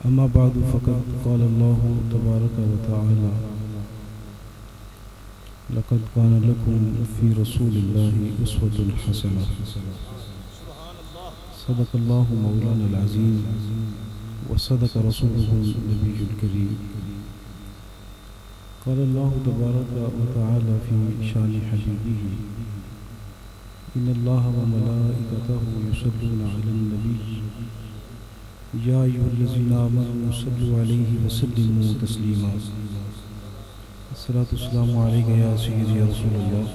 أما بعد فقد قال الله تبارك وتعالى لقد كان لكم في رسول الله أسوة حسنة صدق الله مولانا العظيم وصدق رسوله النبي الكريم. قال الله تبارك وتعالى في شان حبيبه إن الله وملائكته يصلون على النبي يا أيها الذين آمنوا صلوا عليه وسلموا تسليما. الصلاة والسلام عليك يا سيدي يا رسول الله.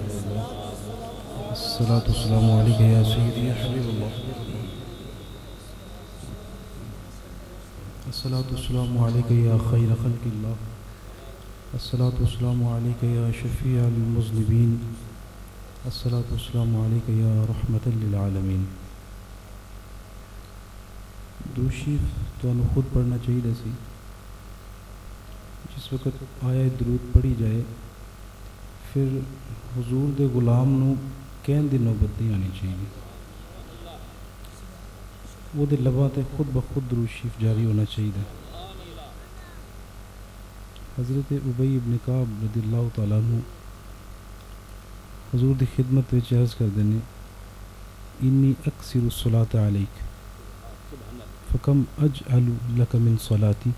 الصلاة والسلام عليك يا سيدي يا حبيب الله. الصلاة والسلام عليك يا خير خلق الله. الصلاة والسلام عليك يا شفيع المذنبين. الصلاة والسلام عليك يا رحمة للعالمين. درود شریف تو خود پڑھنا چاہیے سی. جس وقت آیا درود پڑھی جائے پھر حضور دے غلام نو کہن دی نوبت نہیں آنی چاہیے. وہ دے لباں تے خود بخود درود شریف جاری ہونا چاہیے. حضرت ابی ابن کعب رضی اللہ تعالیٰ عنہ حضور دی خدمت وچ عرض کر دینے انی اکثر الصلاۃ علیک فکم اجعل لک من صلاتی.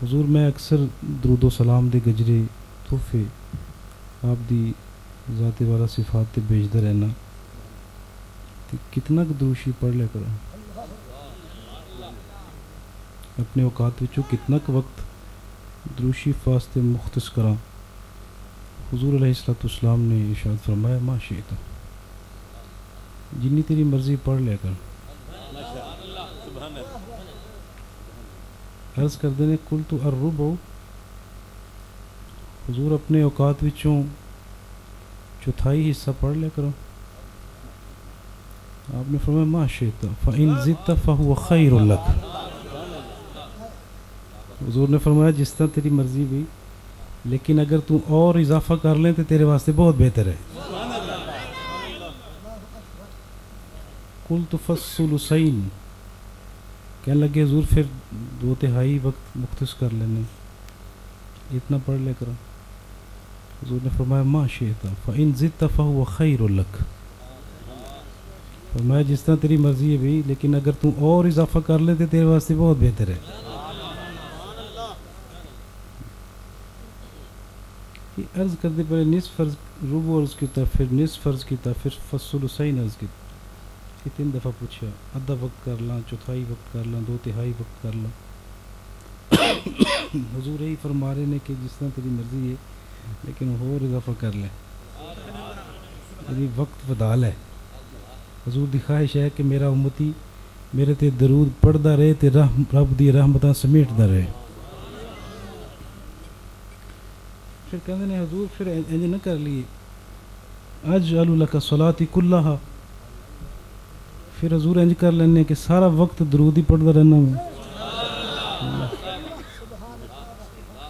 حضور میں اکثر درود و سلام دے گجرے تحفے آپ دی ذات والا صفات تے بھیجدا رہنا تے کتنا درود شریف پڑھ لیا کرو. اپنے اوقات وچوں کتنا وقت درود شریف واسطے مختص کراں. حضور علیہ السلام نے ارشاد فرمایا ما شئت جنی تیری مرضی پڑھ لیا کر. عرض کر دینے قلت الربع. حضور اپنے اوقات وچوں چوتھائی حصہ پڑھ لیا کرو. آپ نے فرمایا ما شئت فإن زدت فهو خیر لک. حضور نے فرمایا جس طرح تیری مرضی بھی لیکن اگر تو اور اضافہ کر لیں تو تیرے واسطے بہت بہتر ہے. قلت فالثلثین. کہنے لگے حضور پھر 2/3 وقت مختص کر لینے اتنا پڑھ لے کرو. حضور نے فرمایا ما شئت فإن زدت فهو خیر لک. فرمایا جس طرح تیری مرضی ہے بھی لیکن اگر تو اور اضافہ کر لے تو تیرے واسطے بہت بہتر ہے. عرض کر دے پہلے نصف فرض ربع عرض کیتا پھر نصف فرض کیتا پھر فالثلثین عرض کیتا. یہ 3 دفعہ پوچھا آدھا وقت کر لاں چوتھائی وقت کر لاں 2/3 وقت کر لاں. حضور یہی فرما رہے ہیں کہ جس طرح تیری مرضی ہے لیکن اور اضافہ کر لیں. یعنی وقت بدال ہے. حضور دی خواہش ہے کہ میرا امتی میرے تے درود پڑھدا رہے تے رب دی رحمتاں سمیٹدا رہے. پھر کہتے ہیں حضور پھر انج نہ کر لیے اجعل لک صلاتی کلھا. پھر حضور انج کر لینے کہ سارا وقت درود ہی پڑھتا رہنا میں.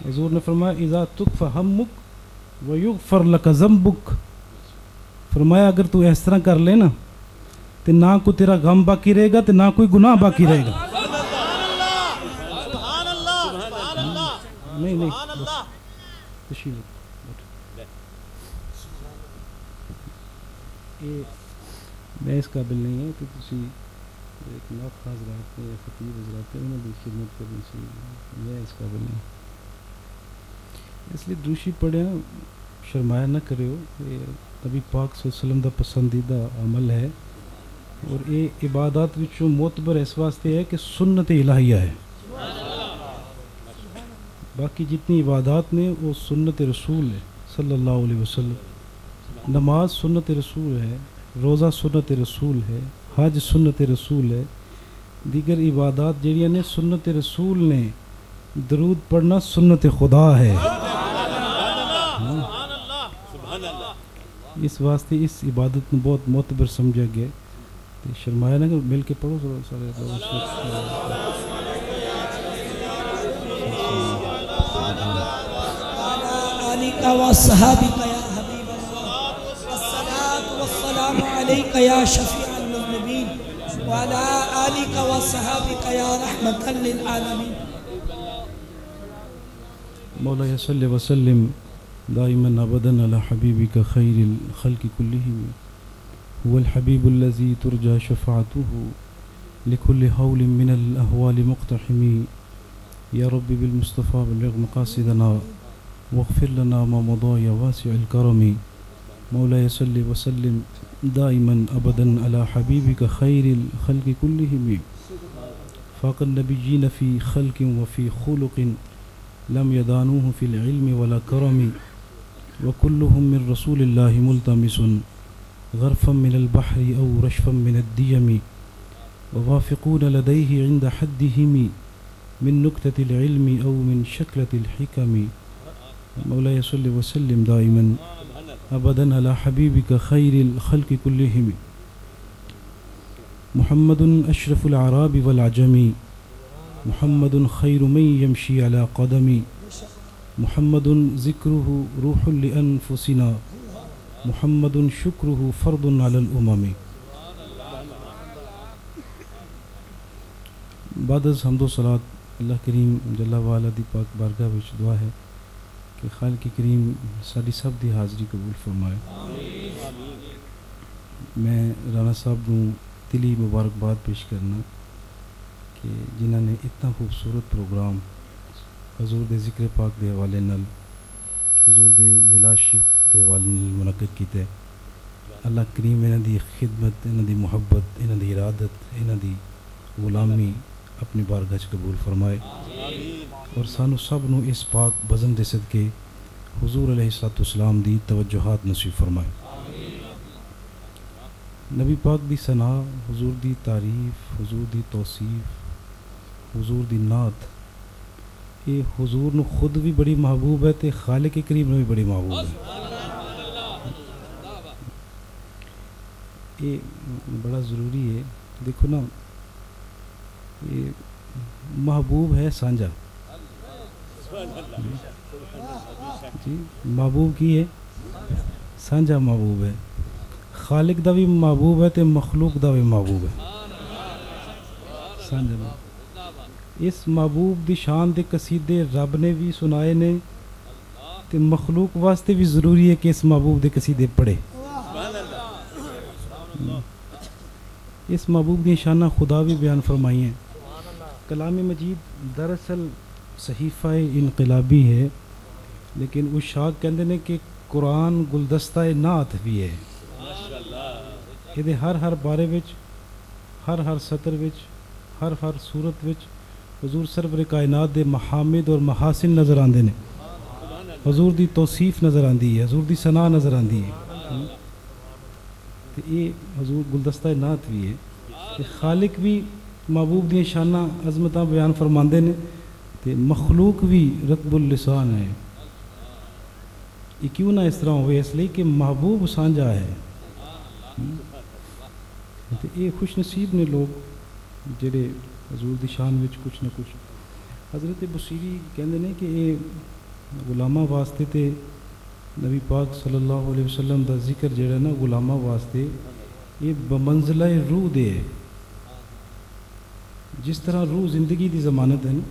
حضور نے فرمایا اذا تکفى ہمک ویغفر لک ذنبک. فرمایا اگر تو اس طرح کر لے نا تو نہ کوئی تیرا غم باقی رہے گا تو نہ کوئی گناہ باقی رہے گا. نہیں میں اس قابل نہیں ہے کہ تسی ایک ناخ حضرات یا خطیب حضرات انہوں نے خدمت کرنی چاہیے. میں اس قابل نہیں. اس لیے دوشی پڑھیں شرمایا نہ کرے ہو. یہ نبی پاک صلی اللہ علیہ وسلم دا پسندیدہ عمل ہے اور یہ عبادات وچوں معتبر اس واسطے ہے کہ سنت الہیہ ہے. باقی جتنی عبادات نے وہ سنت رسول ہے صلی اللہ علیہ وسلم. نماز سنت رسول ہے, روزہ سنت رسول ہے, حج سنت رسول ہے. دیگر عبادات جڑیاں نے سنت رسول نے. درود پڑھنا سنت خدا ہے. اس واسطے اس عبادت کو بہت معتبر سمجھا گیا. شرمایا نہ کہ مل کے پڑھو سارے آلک و صحابک یا حبیب اللہ والصلاة والسلام علیک یا شفیع المذنبین وعلی آلک و صحابک یا ورحمة للعالمين. مولاي صل وسلم دائما أبدا على حبيبك خير الخلق كلهم، هو الحبيب الذي ترجى شفاعته لكل هول من الأهوال مقتحم. يا رب بالمصطفى بلغ مقاصدنا واغفر لنا ما مضى يا واسع الكرم. مولاي صل وسلم دائما أبدا على حبيبك خير الخلق كلهم، فاق النبيين في خلق وفي خلق لم يدانوه في العلم ولا كرم. وكلهم من رسول الله ملتمس غرفا من البحر أو رشفا من الديم، ووافقون لديه عند حدهم من نكتة العلم أو من شكلة الحكم. مولاي صل وسلم دائما أبدا على حبيبك خير الخلق كلهم. محمد أشرف الأعراب والعجم، محمد خير من يمشي على قدم، محمد ذكره روح لأنفسنا، محمد شكره فرض على الأمم. بعد از حمد و صلات اللہ کریم جل وعلا دی پاک بارگاہ وچ دعا ہے کہ خالق کریم ساری سب دی حاضری قبول فرمائے. میں رانا صاحب نوں دلی مبارکباد پیش کرنا کہ جنہاں نے اتنا خوبصورت پروگرام حضور دے ذکر پاک دے حوالے نال، حضور دے میلاد شریف دے حوالے نال منعقد کیتا ہے. اللہ کریم انہاں دی خدمت، انہاں دی محبت، انہاں دی ارادت، انہاں دی غلامی اپنی بارگاہ چ قبول فرمائے، اور سانو سب نو اس پاک بزم دے صدقے حضور علیہ الصلوۃ والسلام دی توجہات نصیب فرمائے. نبی پاک دی ثنا، حضور دی تعریف، حضور دی توصیف، حضور دی نعت، یہ حضور نو خود بھی بڑی محبوب ہے تے خالق کریم نو بھی بڑی محبوب ہے. یہ بڑا ضروری ہے. دیکھو نا، یہ محبوب ہے سانجا جی، محبوب کی ہے سانجا محبوب ہے. خالق دا بھی محبوب ہے تے مخلوق دا بھی محبوب ہے سانجا محبوب. اس محبوب دی شان دے قصیدے رب نے بھی سنائے نے تے مخلوق واسطے بھی ضروری ہے کہ اس محبوب دے قصیدے پڑھے. اس محبوب دی شانہ خدا بھی بیان فرمائی ہیں. کلام مجید دراصل صحیفہ انقلابی ہے، لیکن اس شاک کہندے نے کہ قرآن گلدستہ نعت بھی ہے. یہ ہر بارے وچ، ہر سطر وچ، ہر صورت وچ حضور سرور کائنات دے محامد اور محاسن نظر آندے نے، حضور دی توصیف نظر آندی ہے، حضور دی ثنا نظر آندی ہے. یہ حضور گلدستہ نعت بھی ہے. خالق بھی محبوب دی شانہ عظمتاں بیان فرماندے نے تے مخلوق بھی رطب اللسان ہے. یہ کیوں نہ اس طرح ہوئے؟ اس لیے کہ محبوب سانجا ہے. تے یہ خوش نصیب نے لوگ جڑے حضور دی شان وچ کچھ نہ کچھ. حضرت بصیری کہندے نے کہ یہ غلاماں واسطے تے نبی پاک صلی اللہ علیہ وسلم دا ذکر جڑا نا غلاماں واسطے یہ بمنزلہ روح دے ہے. جس طرح روح زندگی دی ضمانت ہے نا،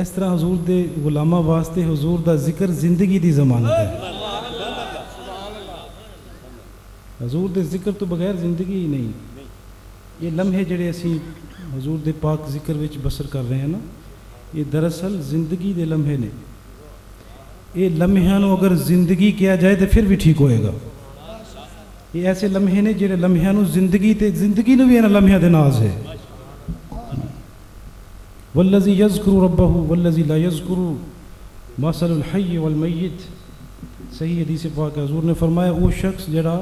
اس طرح حضور دے غلاماں واسطے حضور دا ذکر زندگی دی ضمانت ہے. حضور دے ذکر تو بغیر زندگی ہی نہیں. یہ لمحے جڑے اسی حضور دے پاک ذکر وچ بسر کر رہے ہیں نا، یہ دراصل زندگی دے لمحے نے. یہ لمحیاں نو اگر زندگی کیا جائے تو پھر بھی ٹھیک ہوئے گا. یہ ایسے لمحے نے جڑے لمحیاں نو زندگی تے زندگی نو بھی انہاں لمحیاں دے ناز ہے. والذی یذکر ربہ والذی لا یذکر مثل الحی والمیت. صحیح حدیث پاک حضور نے فرمایا وہ شخص جڑا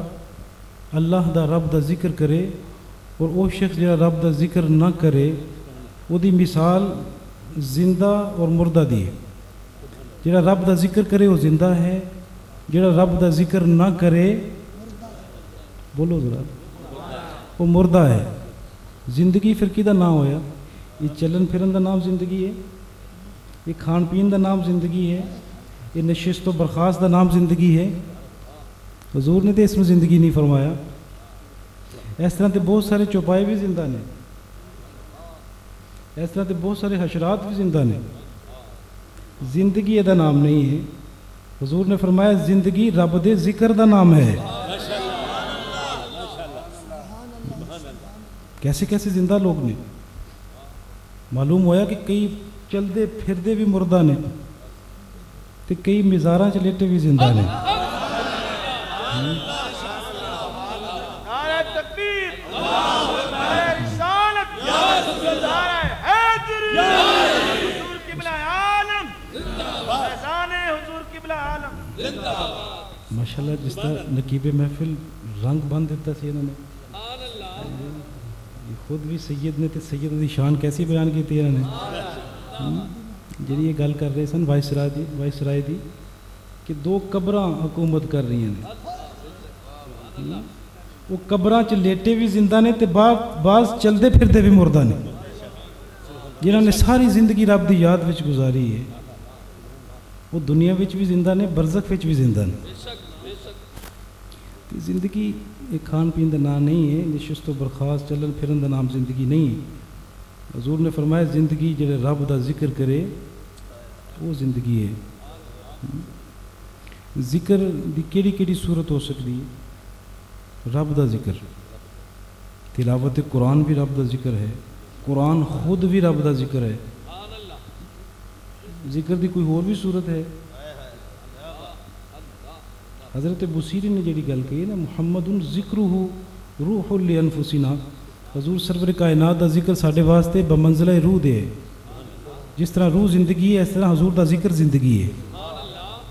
اللہ دا رب دا ذکر کرے اور وہ شخص جڑا رب دا ذکر نہ کرے، وہ دی مثال زندہ اور مردہ دی ہے. جڑا رب دا ذکر کرے وہ زندہ ہے، جڑا رب دا ذکر نہ کرے، بولو ذرا، وہ مردہ ہے. زندگی پھر کیدا نام ہویا؟ یہ چلن پھرن دا نام زندگی ہے، یہ کھان پین دا نام زندگی ہے، یہ نشست و برخاست دا نام زندگی ہے. حضور نے تو اس میں زندگی نہیں فرمایا. اس طرح تے بہت سارے چوپائے بھی زندہ نے. اس طرح کے بہت سارے حشرات بھی زندہ نے. زندگی یہ نام نہیں ہے. حضور نے فرمایا زندگی رب دے ذکر دا نام ہے. کیسے کیسے زندہ لوگ نے. معلوم ہویا کہ کئی چلتے پھردے بھی مردہ نے تے کئی مزاراں چ لیٹے بھی زندہ نے. نعرہ تکبیر، نعرہ رسالت، نعرہ حیدری، حضور قبلہ عالم، فیضان حضور قبلہ عالم. ماشاءاللہ جس طرح نقیب محفل رنگ بند دیتا سی انہوں نے. یہ خود بھی سید نے تے سید دی شان کیسی بیان کی تھی انہوں نے. جی یہ گل کر رہے سن وائسرائے دی کہ 2 قبراں حکومت کر رہی ہیں. وہ قبراں چ لیٹے بھی زندہ نے تے بعض چلتے پھرتے بھی مردہ نے جنہوں نے ساری زندگی رب دی یاد وچ گزاری ہے. وہ دنیا وچ بھی زندہ نے، برزخ وچ بھی زندہ نے. زندگی ایک کھان پین کا نام نہیں ہے. نشست و برخاست چلن پھرن کا نام زندگی نہیں ہے. حضور نے فرمایا زندگی جڑے رب دا ذکر کرے وہ زندگی ہے. ذکر دی کیڑی کیڑی صورت ہو سکتی ہے. رب دا ذکر، تلاوت قرآن بھی رب دا ذکر ہے. قرآن خود بھی رب دا ذکر ہے. ذکر دی کوئی اور بھی صورت ہے. حضرت بصیری نے جڑی گل کہی نا محمد ذکرہ روح لانفسنا، حضور سرور کائنات دا ذکر ساڈے واسطے بمنزلہ روح دے ہے. جس طرح روح زندگی ہے اس طرح حضور دا ذکر زندگی ہے.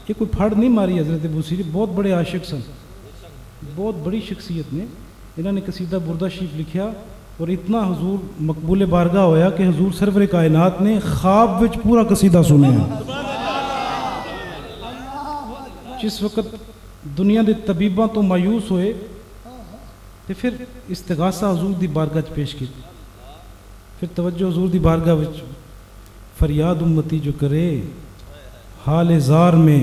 یہ کوئی پھڑ نہیں ماری. حضرت بصیری بہت بڑے عاشق سن، بہت بڑی شخصیت نے. انہوں نے قصیدہ بردہ شریف لکھیا اور اتنا حضور مقبول بارگاہ ہویا کہ حضور سرور کائنات نے خواب وچ پورا قصیدہ سنیا. جس وقت دنیا دے طبیباں تو مایوس ہوئے تو پھر استغاثہ حضور دی بارگاہ چ پیش کی. پھر توجہ حضور دی بارگاہ وچ فریاد امتی جو کرے حال زار میں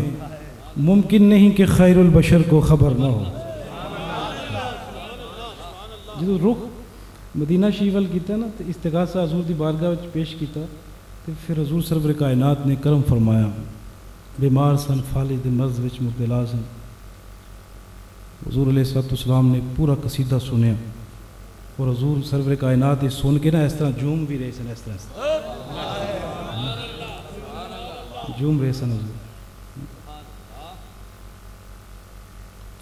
ممکن نہیں کہ خیر البشر کو خبر نہ ہو. جدو رخ مدینہ شیول کیتا نا تو استغاثہ حضور دی بارگاہ وچ پیش کیتا تو پھر حضور سرور کائنات نے کرم فرمایا. بیمار سن، فالج مرض وچ مبتلا سن. حضور علیہ السلام نے پورا قصیدہ سنیا اور حضور سرور کائنات یہ سن کے نا اس طرح جوم بھی رہے سن. اس طرح جوم رہے سن. حضور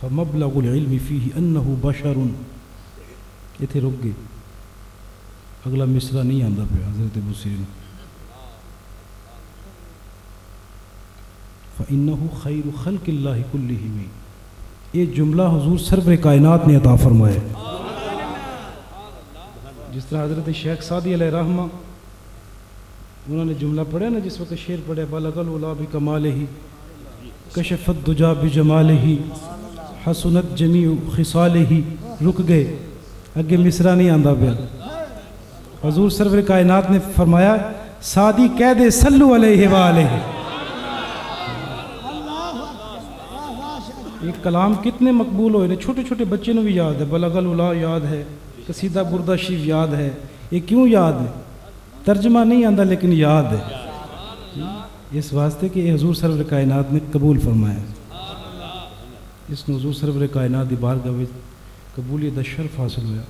فمبلغ العلم فیہ انہ بشر. اتنے رک گئے، اگلا مصرع نہیں آتا پہ حضرت بصیری نے. فإنہ خیر خلق اللہ کلہم. یہ جملہ حضور سرور کائنات نے عطا فرمایا. جس طرح حضرت شیخ سعدی علیہ رحمہ انہوں نے جملہ پڑھا نا، جس وقت شعر پڑھے بلغ العلا بکمالہ کشف الدجا بجمالہ حسنت جمیع خصالہ. رک گئے، اگے مصرع نہیں آندا پیا. حضور سرور کائنات نے فرمایا سعدی کہہ دے صلو علیہ وآلہ. یہ کلام کتنے مقبول ہوئے نے. چھوٹے چھوٹے بچے نے بھی یاد ہے. بلغ العلا یاد ہے، قصیدہ بردہ شریف یاد ہے. یہ کیوں یاد ہے؟ ترجمہ نہیں آندا لیکن یاد ہے. اس واسطے کہ یہ حضور سرور کائنات نے قبول فرمایا. اس نے حضور سرور کائنات دی بارگاہ وچ قبولیت دا شرف حاصل ہوا.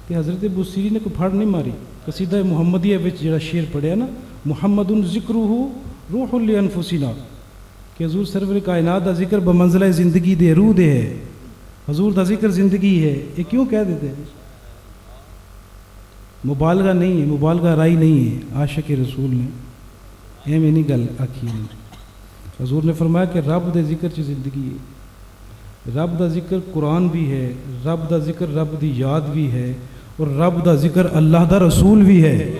کہ حضرت بصیری نے کوئی پھڑ نہیں ماری. قصیدہ محمدیہ وچ جڑا شعر پڑھیا نا محمد ذکرہ روح لانفسنا، کہ حضور سرور کائنات دا ذکر بمنزلہ زندگی دے روح دے ہے. حضور دا ذکر زندگی ہے. یہ کیوں کہہ دیتے ہیں؟ مبالغہ نہیں ہے، مبالغہ رائی نہیں ہے. عاشق رسول نے میں نہیں گل آکھی. حضور نے فرمایا کہ رب دے ذکر چ زندگی ہے. رب دا ذکر قرآن بھی ہے، رب دا ذکر رب دی یاد بھی ہے، اور رب دا ذکر اللہ دا رسول بھی ہے.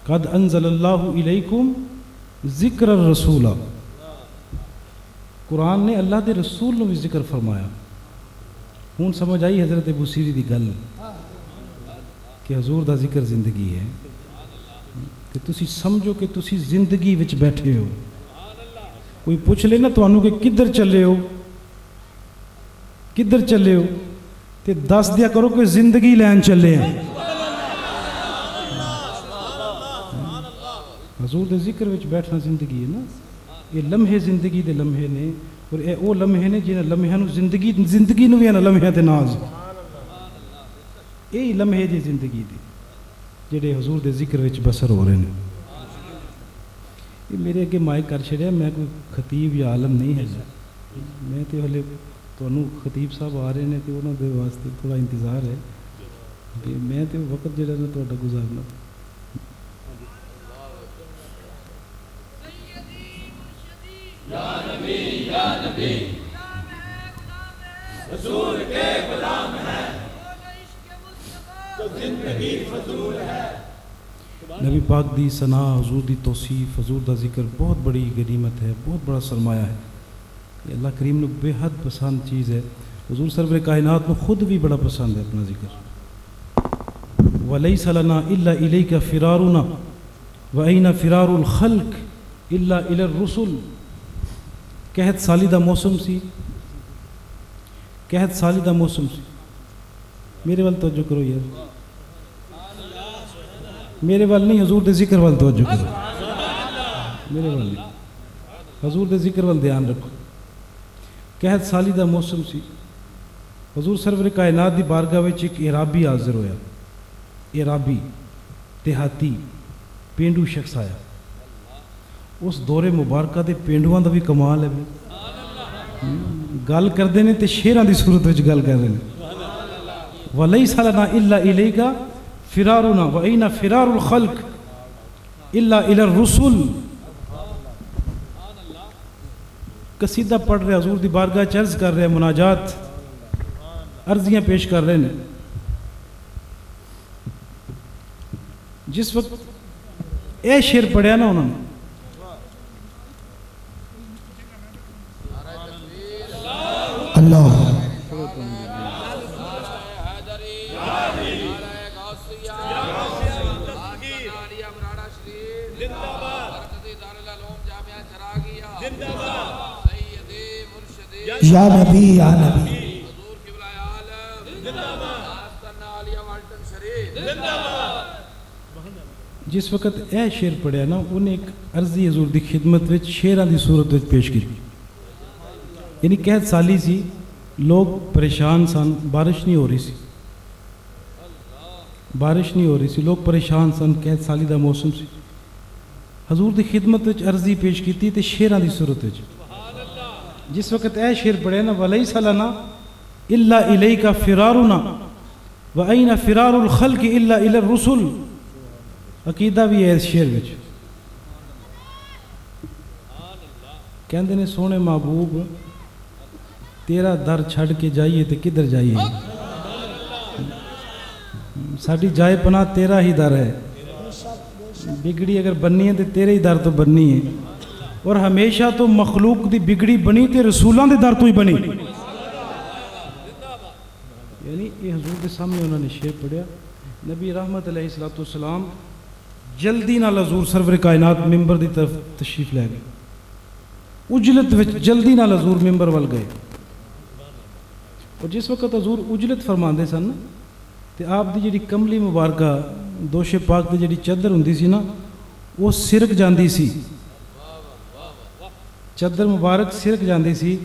قد انزل اللہ الیکم ذکر الرسول. قرآن نے اللہ دے رسول نے بھی ذکر فرمایا. ہوں سمجھ آئی حضرت بصیری دی گل کہ حضور دا ذکر زندگی ہے. کہ تسی سمجھو کہ تسی زندگی وچ بیٹھے ہو. کوئی پوچھ لے نا تانوں کہ کدھر چلے ہو، کدھر چلے ہو، تے دس دیا کرو کہ زندگی لین چلے ہیں. حضور دے ذکر وچ بیٹھنا زندگی ہے نا. یہ لمحے زندگی دے لمحے نے اور اے او لمحے نے جنہاں لمحیاں نو زندگی نو بھی ہے نا لمحیاں تے ناز. یہی لمحے دی زندگی دی جڑے حضور دے ذکر وچ بسر ہو رہے ہیں. یہ میرے اگے مائک کر چھڑیا, میں کوئی خطیب یا عالم نہیں ہے. میں تے ہلے تانوں خطیب صاحب آ رہے ہیں تے انہاں دے واسطے تھوڑا انتظار ہے کہ میں تے وقت جڑا نا تہاڈا گزارنا. یا نبی یا نبی حضور کے غلام ہے تو زندگی فضول ہے. نبی پاک دی ثنا, حضور دی توصیف, حضور دا ذکر بہت بڑی غنیمت ہے, بہت بڑا سرمایہ ہے. یہ اللہ کریم نے بے حد پسند چیز ہے. حضور سرور کائنات کو خود بھی بڑا پسند ہے اپنا ذکر. وَلَيْسَ لَنَا إِلَّا إِلَيْكَ فِرَارُنَا وَأَيْنَ فِرَارُ الْخَلْقِ إِلَّا إِلَى الرُّسُلِ. قحط سالی دا موسم سی, قحط سالی دا موسم سی. میرے وال توجہ کرو یار, میرے وال نہیں, حضور دے ذکر وال توجہ کرو. میرے وال نہیں, حضور دے ذکر وال دھیان رکھو. قحط سالی دا موسم سی. حضور سرور کائنات دی بارگاہ وچ ایک عرابی حاضر ہویا. عرابی دیہاتی پینڈو شخص آیا. اس دور مبارکہ دے پینڈواں دا بھی کمال ہے. گل کردے نے تے شیراں دی صورت وچ گل کر رہے ہیں. وَلَيْسَ لَنَا إِلَّا إِلَيْكَ فِرَارُنَا وَأَيْنَ فِرَارُ الْخَلْقِ إِلَّا إِلَى الرُّسُلِ. قصیدہ پڑھ رہے, حضور دی بارگاہ چرز کر رہے, مناجات عرضیاں پیش کر رہے ہیں. جس وقت اے شعر پڑھیا نا انہوں نے, اللہ یا نبی یا نبی جس وقت اے شعر پڑھیا نا انہیں ایک عرضی حضور دی خدمت وچ شعراں دی صورت وچ پیش کی. یعنی قحط سالی سی, لوگ پریشان سن, بارش نہیں ہو رہی سی, بارش نہیں ہو رہی سی, لوگ پریشان سن, قحط سالی دا موسم سی. حضور دی خدمت وچ عرضی پیش کیتی تے شعراں دی صورت وچ. جس وقت اے شعر پڑھے نا وَلَيْسَ لَنَا إِلَّا إِلَيْكَ فِرَارُنَا وَأَيْنَ فِرَارُ الْخَلْقِ إِلَّا إِلَى الرُّسُلِ. عقیدہ بھی ہے اس شعر وچ. کہندے نے سونے محبوب تیرا در چھڑ کے جائیے تے کدھر جائیے, ساڈی جائے پناہ تیرا ہی در ہے. بگڑی اگر بننی ہے تے تیرے ہی در تو بننی ہے, اور ہمیشہ تو مخلوق دی بگڑی بنی تے رسولاں دے در تو ہی بنی. یعنی یہ حضور دے سامنے انہوں نے شعر پڑھیا. نبی رحمت علیہ السلام جلدی نال حضور سرور کائنات ممبر دی طرف تشریف لے گئے. اجلت وچ جلدی نال حضور ممبر وال گئے. اور جس وقت حضور اجلت فرماندے سن تے آپ دی جڑی کملی مبارکہ دوش پاک دی جڑی چادر ہوندی سی نا وہ سرک جاندی سی, چادر مبارک سرک جاندی سی.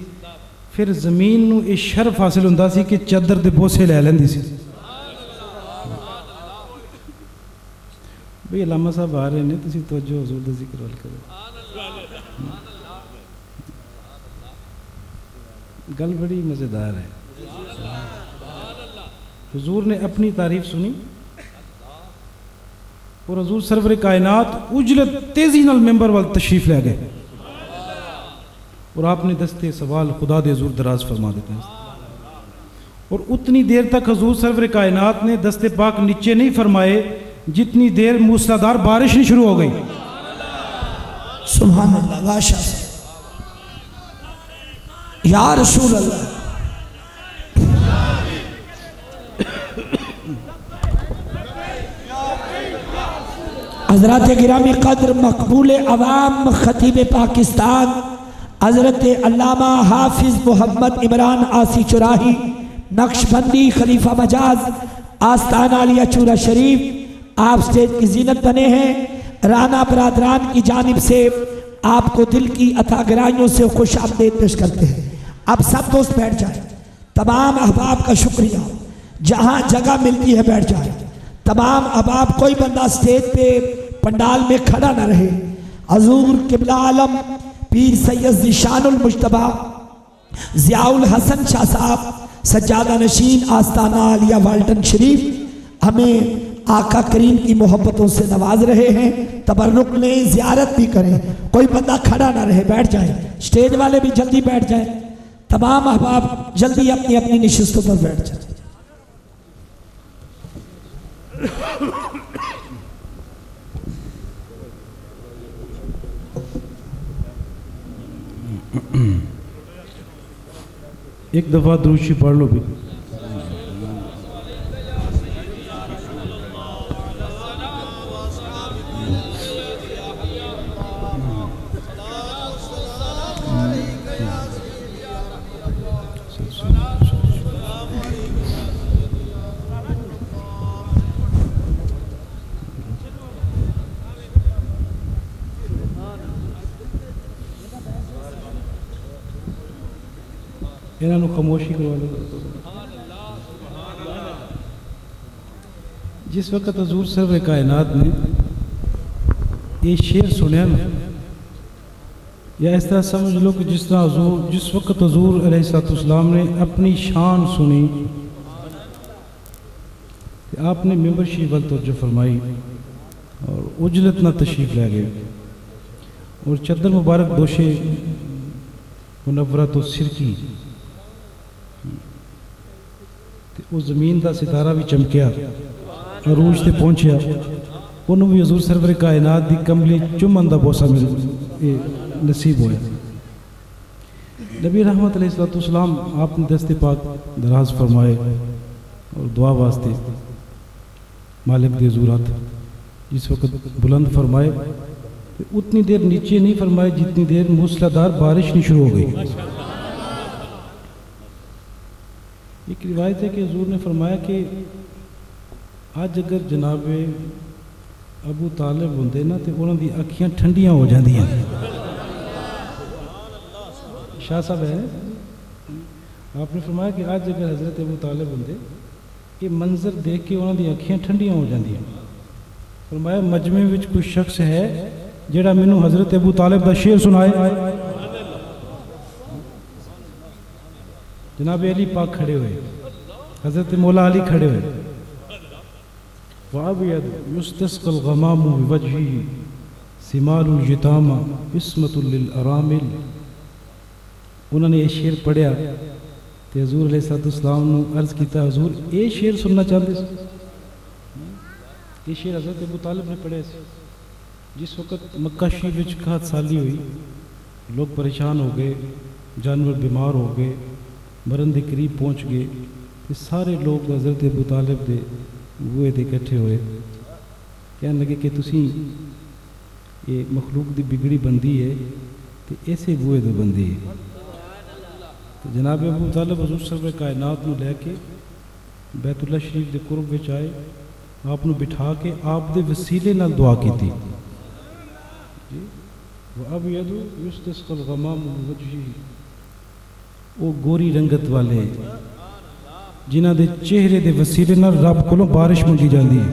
پھر زمین نو یہ شرف حاصل ہوندا سی کہ چادر دے بوسے لے لیندی سی. بھئی علامہ صاحب آ رہے ہیں, تسی توجہ حضور دا ذکر وال کرو. گل بڑی مزیدار ہے. حضور نے اپنی تعریف سنی اور حضور سرور کائنات اجلت تیزی نال ممبر وال تشریف لے گئے اور آپ نے دستے سوال خدا دے حضور دراز فرما دیتے ہیں. اور اتنی دیر تک حضور سرور کائنات نے دستے پاک نیچے نہیں فرمائے جتنی دیر موسلادھار بارش نہیں شروع ہو گئی. سبحان اللہ واشا یا رسول اللہ. حضرات گرامی قدر مقبول عوام خطیب پاکستان حضرت علامہ حافظ محمد عمران آسی چراہی نقش بندی خلیفہ مجاز آستان عالیہ چورہ شریف آپ سٹیج کی زینت بنے ہیں. رانا برادران کی جانب سے آپ کو دل کی عطا گرائیوں سے خوش آمدید پیش کرتے ہیں۔ اب سب دوست بیٹھ جائیں۔ تمام احباب کا شکریہ، جہاں جگہ ملتی ہے بیٹھ جائیں۔ تمام احباب، کوئی بندہ سٹیج پہ پنڈال میں کھڑا نہ رہے۔ حضور قبلہ عالم پیر سید ذیشان المجتبیٰ ضیاء الحسن شاہ صاحب سجادہ نشین آستانہ عالیہ والٹن شریف ہمیں آقا کریم کی محبتوں سے نواز رہے ہیں۔ تبرک لیں، زیارت بھی کریں، کوئی بندہ کھڑا نہ رہے، بیٹھ جائیں۔ سٹیج والے بھی جلدی بیٹھ جائیں۔ تمام احباب جلدی اپنی اپنی نشستوں پر بیٹھ جائیں۔ ایک دفعہ درود شریف پڑھ لو بھی۔ انہوں نے خاموشی کروا لو۔ جس وقت حضور سرور کائنات نے یہ شعر سنیا نا، یا اس طرح سمجھ لو کہ جس وقت حضور علیہ السلام نے اپنی شان سنی، کہ آپ نے ممبر شریف وال توجہ فرمائی اور اجلت نہ تشریف لے گئے، اور چادر مبارک دوشے منورہ تو سرکی، وہ زمین دا ستارہ بھی چمکیا، عروج تے پہنچیا، انہوں بھی حضور سرور کائنات دی کملی چمن دا بوسہ نصیب ہویا۔ نبی رحمت علیہ السلام آپ نے دست پاک دراز فرمائے اور دعا واسطے مالک دے حضورات جس وقت بلند فرمائے، اتنی دیر نیچے نہیں فرمائے جتنی دیر موسلادھار بارش نہیں شروع ہو گئی۔ ایک روایت ہے کہ حضور نے فرمایا کہ آج اگر جناب ابو طالب ہوندے نا تو انہوں دی اکھیاں ٹھنڈیاں ہو جاندیاں۔ شاہ صاحب ہے، آپ نے فرمایا کہ آج اگر حضرت ابو طالب ہوندے، یہ منظر دیکھ کے انہوں دی اکھیاں ٹھنڈیاں ہو جاندیاں۔ فرمایا مجمع وچ کوئی شخص ہے جڑا مینوں حضرت ابو طالب دا شعر سنائے۔ جناب علی پاک کھڑے ہوئے، حضرت مولا علی کھڑے ہوئے۔ وَأَبْيَضْ يُسْتَسْقَى الْغَمَامُ بِوَجْهِهِ سِمَالُ الْيَتَامَى عِصْمَةٌ لِلْأَرَامِلِ۔ انہوں نے یہ شعر پڑھیا تو حضور علیہ السلام نے عرض کیتا، حضور یہ شعر سننا چاہتے ہیں؟ یہ شعر حضرت ابو طالب نے پڑھے سے جس وقت مکہ شریف وچ 61 سالی ہوئی، لوگ پریشان ہو گئے، جانور بیمار ہو گئے، مرن دے قریب پہنچ گئے، کہ سارے لوگ حضرت ابو طالب دے بوئے دے کٹھے ہوئے، کہنے لگے کہ تسی یہ مخلوق دی بگڑی بندی ہے تو ایسے بوئے دے بندی ہے۔ تو جناب ابو طالب حضور سرور کائنات نو لے کے بیت اللہ شریف دے قرب وچ آئے، آپ نو بٹھا کے آپ دے وسیلے نال دعا کی تھی۔ وَأَبْيَضُ يُسْتَسْقَى الْغَمَامُ بِوَجْهِهِ، وہ گوری رنگت والے جنہ دے چہرے دے وسیلے نال رب کولوں بارش منگی جاندی ہے۔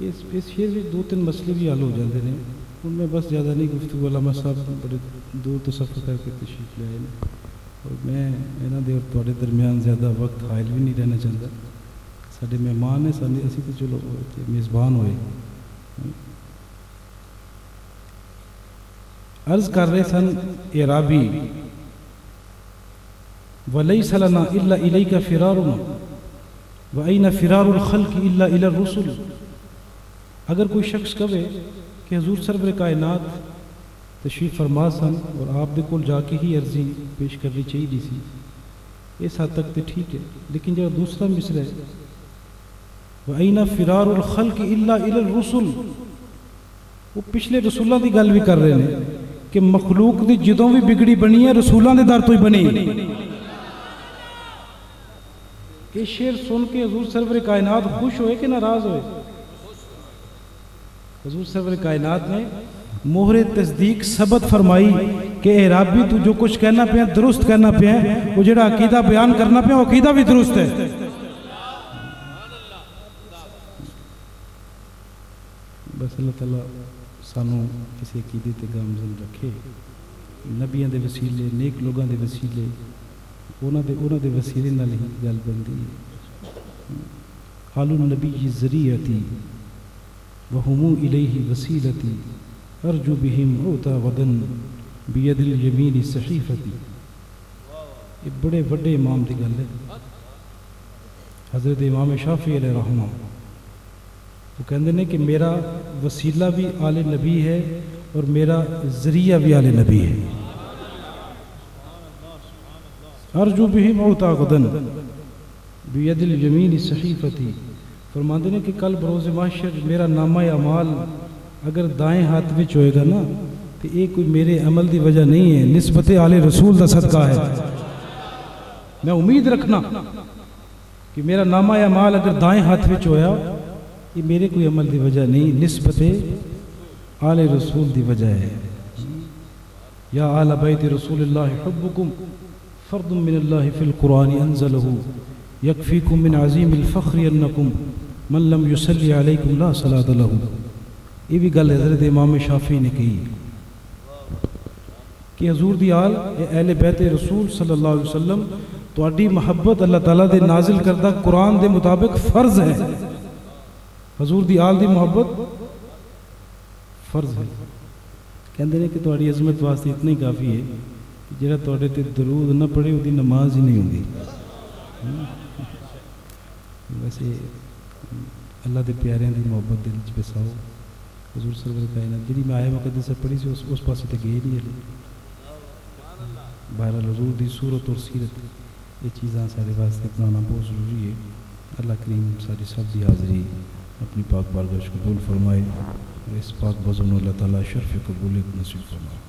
اس شعر میں 2-3 مسئلے بھی حل ہو جاندے ہیں، ان میں بس زیادہ نہیں گفتگو، علامہ صاحب بڑے دور تو سفر کر کے تشریف لے آئے ہیں، اور میں انہاں دے اور تواڈے درمیان زیادہ وقت حائل بھی نہیں رہنا چاہتا۔ ساڈے مہمان ہیں، اسی تو چلو میزبان ہوئے۔ عرض کر رہے سن اعرابی، وَلَيْسَ لَنَا إِلَّا إِلَيْكَ فِرَارُنَا وَأَيْنَ فِرَارُ الْخَلْقِ إِلَّا إِلَى الرُّسُلِ۔ اگر کوئی شخص کہے کہ حضور سرور کائنات تشریف فرما سن اور آپ دے کول جا کے ہی عرضی پیش کرنی چاہیے سی، اس حد تک تو ٹھیک ہے، لیکن جو دوسرا مصرع ہے وَأَيْنَ فِرَارُ الْخَلْقِ إِلَّا إِلَى الرُّسُلِ، وہ پچھلے رسولوں کی گل بھی کر رہے ہیں کہ مخلوق دی جدوں بھی بگڑی بنی ہے رسولوں دے در تو ہی بنی۔ یہ شعر سن کے حضور سرور کائنات خوش ہوئے کہ ناراض ہوئے؟ حضور سرور کائنات نے مہر تصدیق ثبت فرمائی کہ اے ربی تو جو کچھ کہنا پیا درست کہنا پیا وہ جڑا عقیدہ بیان کرنا پیا وہ عقیدہ بھی درست ہے. بس اللہ تعالیٰ سانو کسی عقیدے تے گامزن رکھے. نبیاں دے وسیلے نیک لوگاں دے وسیلے انہاں دے وسیلے نال ہی گل بندی ہے. حال النبی ذریعتی وہم الیہ وسیلتی ارجو بہم اوتا غدن بید الیمین صحیفتی. یہ بڑے وڈے امام دی گل ہے. حضرت امام شافعی علیہ رحمہ وہ کہندے نے کہ میرا وسیلہ بھی آل نبی ہے اور میرا ذریعہ بھی آل نبی ہے. ارجو بہم اوتا غدن بید الیمین صحیفتی. فرماندے نے کہ کل بروز محشر میرا نامہ اعمال اگر دائیں ہاتھ وچ ہوئے گا نا تو یہ کوئی میرے عمل دی وجہ نہیں ہے، نسبت آل رسول دا صدقہ ہے. میں امید رکھنا کہ میرا نامہ اعمال اگر دائیں ہاتھ وچ ہویا یہ میرے کوئی عمل دی وجہ نہیں، نسبت آل رسول دی وجہ ہے. یا آل بیت رسول اللہ حبکم فرد من اللہ فی القرآن انزلہ یکفیکم من عظیم الفخر انکم من لم یصلی علیکم لا صلاۃ لہ. یہ بھی گل حضرت امام شافعی نے کہی کہ حضور دی آل اہل بیت رسول صلی اللہ علیہ وسلم تواڈی محبت اللہ تعالیٰ دے نازل کردہ قرآن دے مطابق فرض ہے. حضور دی آل دی محبت فرض ہے. کہندے نے کہ تواڈی عظمت واسطے اتنا ہی کافی ہے کہ جڑا تواڈے تے درود نہ پڑھے اودی نماز ہی نہیں ہوندی. ویسے اللہ دے پیاریاں دی محبت دل وچ بساؤ. حضور سرور کائنات جڑی میں آئے مقدس سے پڑھی سی اس پاسے تے گئے نہیں ہلے. بہرحال حضور دی صورت اور سیرت یہ چیزاں سارے واسطے اپنانا بہت ضروری ہے. اللہ کریم ساری سب دی حاضری اپنی پاک بارگاہ قبول فرمائے اور اس پاک بزم اللہ تعالیٰ شرف قبول نصیب فرمائے.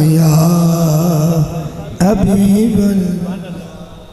یا حبیب اللہ